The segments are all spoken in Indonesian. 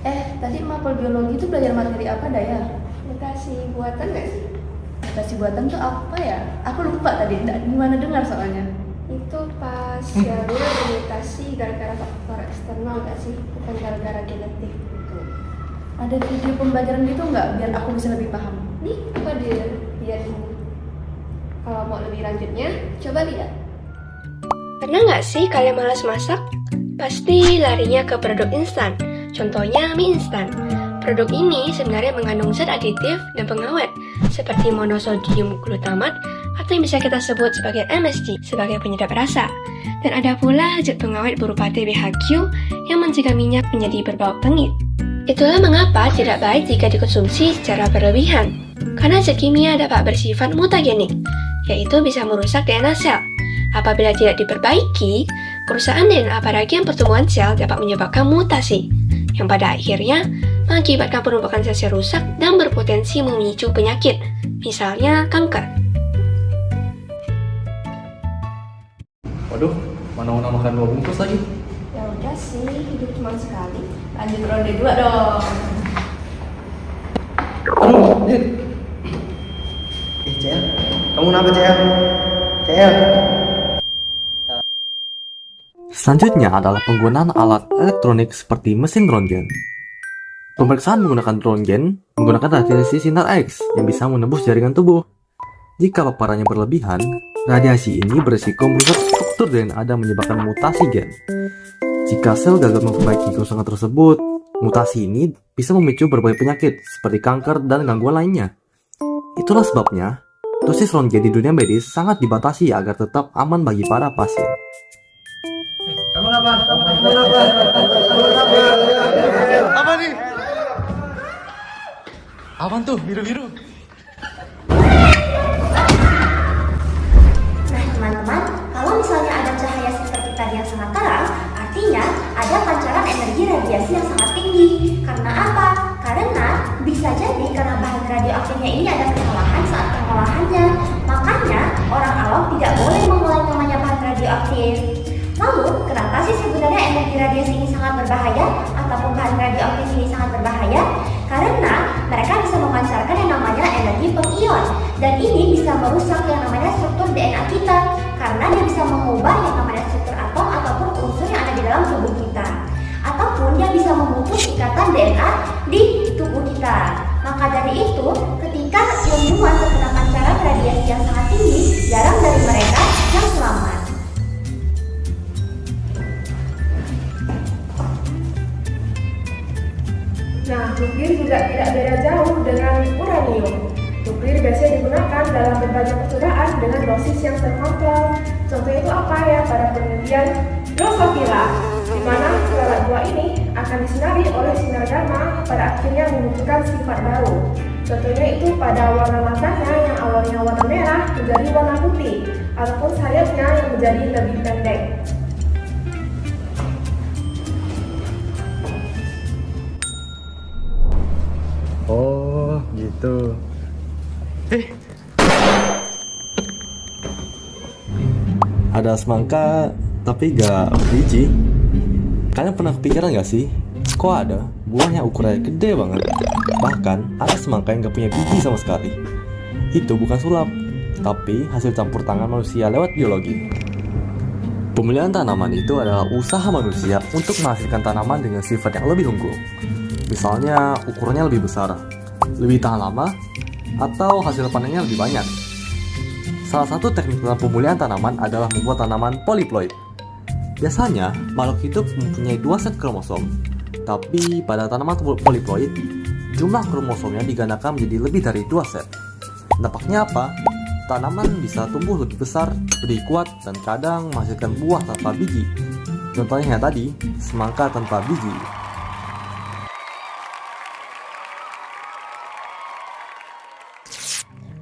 Tadi mapel biologi itu belajar materi apa dah ya? Mutasi buatan nggak sih? Mutasi buatan tuh apa ya? Aku lupa tadi, gimana dengar soalnya. Itu pas jalur mutasi gara-gara faktor eksternal nggak sih? Bukan gara-gara genetik gitu. Ada video pembelajaran gitu nggak? Biar aku bisa lebih paham. Nih, apa dia? Biar ini. Kalau mau lebih lanjutnya, coba lihat. Pernah nggak sih kalian malas masak? Pasti larinya ke produk instan. Contohnya mie instan. Produk ini sebenarnya mengandung zat aditif dan pengawet seperti monosodium glutamat atau yang bisa kita sebut sebagai MSG sebagai penyedap rasa. Dan ada pula zat pengawet berupa TBHQ yang mencegah minyak menjadi berbau pengit. Itulah mengapa tidak baik jika dikonsumsi secara berlebihan. Karena zat kimia dapat bersifat mutagenik, yaitu bisa merusak DNA sel. Apabila tidak diperbaiki, kerusakan DNA pada bagian pertumbuhan sel dapat menyebabkan mutasi, yang pada akhirnya mengakibatkan penumpukan sel rusak dan berpotensi memicu penyakit, misalnya kanker. Waduh, mana makan 2 bungkus lagi? Ya udah sih, hidup cuma sekali. Lanjut ronde 2 dong. Aduh, CL, kamu kenapa CL? CL. selanjutnya adalah penggunaan alat elektronik seperti mesin röntgen. Pemeriksaan menggunakan röntgen menggunakan radiasi sinar X yang bisa menembus jaringan tubuh. Jika paparannya berlebihan, radiasi ini berisiko merusak struktur DNA dan menyebabkan mutasi gen. Jika sel gagal memperbaiki kerusakan tersebut, mutasi ini bisa memicu berbagai penyakit seperti kanker dan gangguan lainnya. Itulah sebabnya, dosis röntgen di dunia medis sangat dibatasi agar tetap aman bagi para pasien. Kamu kenapa? Apa nih? Apaan tuh? Biru-biru. Nah teman-teman, kalau misalnya ada cahaya seperti tadi yang sangat terang, artinya ada pancaran energi radiasi yang sangat tinggi. Karena apa? Karena bisa jadi karena bahan radioaktifnya ini ada kesalahan saat pengolahannya. Makanya orang awam tidak boleh mengolah namanya bahan radioaktif. Lalu, kenapa sih sebenarnya energi radiasi ini sangat berbahaya ataupun bahan radioaktif ini sangat berbahaya? Karena mereka bisa memancarkan yang namanya energi pengion, dan ini bisa merusak yang namanya struktur DNA kita karena dia bisa mengubah yang namanya struktur atom ataupun unsur yang ada di dalam tubuh kita, ataupun dia bisa memutus ikatan DNA di tubuh kita. Maka dari itu, ketika ilmuwan terkena pancaran radiasi yang sangat tinggi, jarang dari mereka yang selamat. Nah, nuklir juga tidak beda jauh dengan uranium. Nuklir biasanya digunakan dalam berbagai percobaan dengan dosis yang terkontrol. Contohnya itu apa ya? Pada penelitian Drosophila, di mana selarat buah ini akan disinari oleh sinar gamma pada akhirnya menunjukkan sifat baru. Contohnya itu pada warna matanya yang awalnya warna merah menjadi warna putih, ataupun sayapnya yang menjadi lebih pendek. Oh, gitu. Ada semangka tapi gak biji. Kalian pernah kepikiran gak sih? Kok ada buah yang ukurannya gede banget? Bahkan ada semangka yang gak punya biji sama sekali. Itu bukan sulap, tapi hasil campur tangan manusia lewat biologi. Pemilihan tanaman itu adalah usaha manusia untuk menghasilkan tanaman dengan sifat yang lebih unggul. Misalnya ukurannya lebih besar, lebih tahan lama, atau hasil panennya lebih banyak. Salah satu teknik dalam pemulihan tanaman adalah membuat tanaman poliploid. Biasanya, makhluk hidup mempunyai 2 set kromosom, tapi pada tanaman poliploid, jumlah kromosomnya digandakan menjadi lebih dari 2 set. Dampaknya apa? Tanaman bisa tumbuh lebih besar, lebih kuat, dan kadang menghasilkan buah tanpa biji. Contohnya yang tadi, semangka tanpa biji.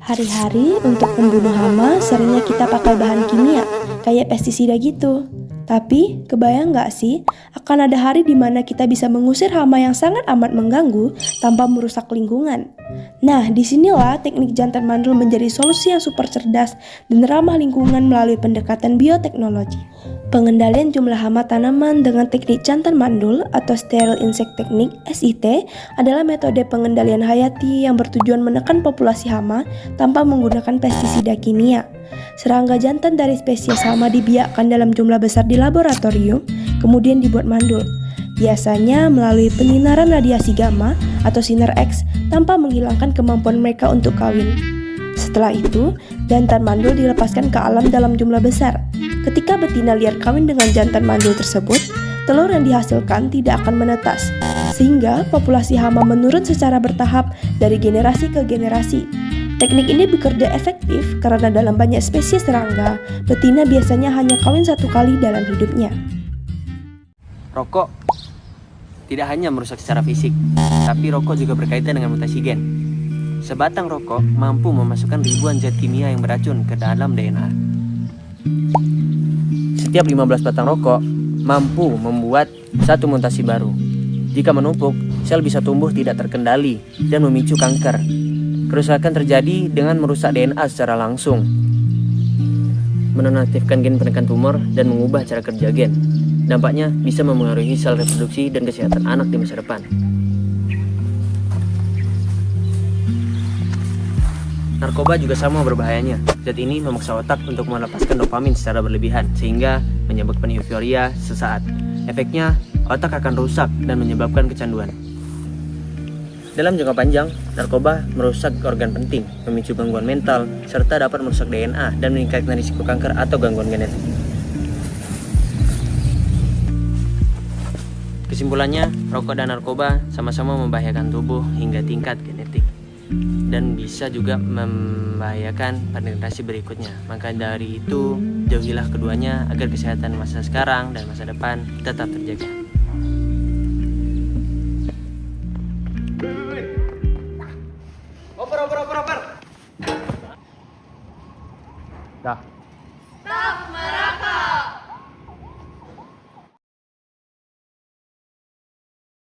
Hari-hari untuk membunuh hama seringnya kita pakai bahan kimia, kayak pestisida gitu. Tapi, kebayang nggak sih, akan ada hari di mana kita bisa mengusir hama yang sangat amat mengganggu tanpa merusak lingkungan. Nah, disinilah teknik jantan mandul menjadi solusi yang super cerdas dan ramah lingkungan melalui pendekatan bioteknologi. Pengendalian jumlah hama tanaman dengan teknik jantan mandul atau sterile insect technique (SIT) adalah metode pengendalian hayati yang bertujuan menekan populasi hama tanpa menggunakan pestisida kimia. Serangga jantan dari spesies hama dibiakkan dalam jumlah besar di laboratorium, kemudian dibuat mandul. Biasanya melalui penyinaran radiasi gamma atau sinar X tanpa menghilangkan kemampuan mereka untuk kawin. Setelah itu, jantan mandul dilepaskan ke alam dalam jumlah besar. Ketika betina liar kawin dengan jantan mandul tersebut, telur yang dihasilkan tidak akan menetas, sehingga populasi hama menurun secara bertahap dari generasi ke generasi. Teknik ini bekerja efektif karena dalam banyak spesies serangga, betina biasanya hanya kawin 1 kali dalam hidupnya. Rokok tidak hanya merusak secara fisik, tapi rokok juga berkaitan dengan mutasi gen. Sebatang rokok mampu memasukkan ribuan zat kimia yang beracun ke dalam DNA. Setiap 15 batang rokok mampu membuat satu mutasi baru. Jika menumpuk, sel bisa tumbuh tidak terkendali dan memicu kanker. Kerusakan terjadi dengan merusak DNA secara langsung, menonaktifkan gen penekan tumor dan mengubah cara kerja gen. Dampaknya bisa memengaruhi sel reproduksi dan kesehatan anak di masa depan. Narkoba juga sama berbahayanya. Zat ini memaksa otak untuk melepaskan dopamin secara berlebihan, sehingga menyebabkan euforia sesaat. Efeknya, otak akan rusak dan menyebabkan kecanduan. Dalam jangka panjang, narkoba merusak organ penting, memicu gangguan mental, serta dapat merusak DNA dan meningkatkan risiko kanker atau gangguan genetik. Kesimpulannya, rokok dan narkoba sama-sama membahayakan tubuh hingga tingkat genetik dan bisa juga membahayakan pada generasi berikutnya. Maka dari itu, jauhilah keduanya agar kesehatan masa sekarang dan masa depan tetap terjaga. Dah.